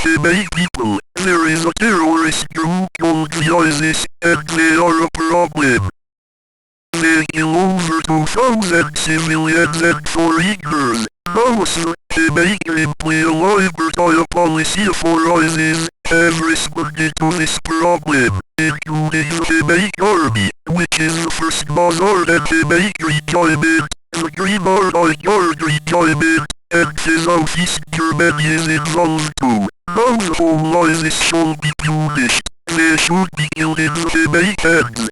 Quebec people. There is a terrorist group called the ISIS, and they are a problem. They kill over 2,000 civilians and foreigners. Also, Quebec employ a libertarian policy for ISIS, have responded to this problem, including the Quebec Army, which is the first Bazar and Quebec regiment, the Green Army Guard regiment, and the Southeast Germany is involved too. All ISIS shall be punished. They should be killed in the Quebec hands.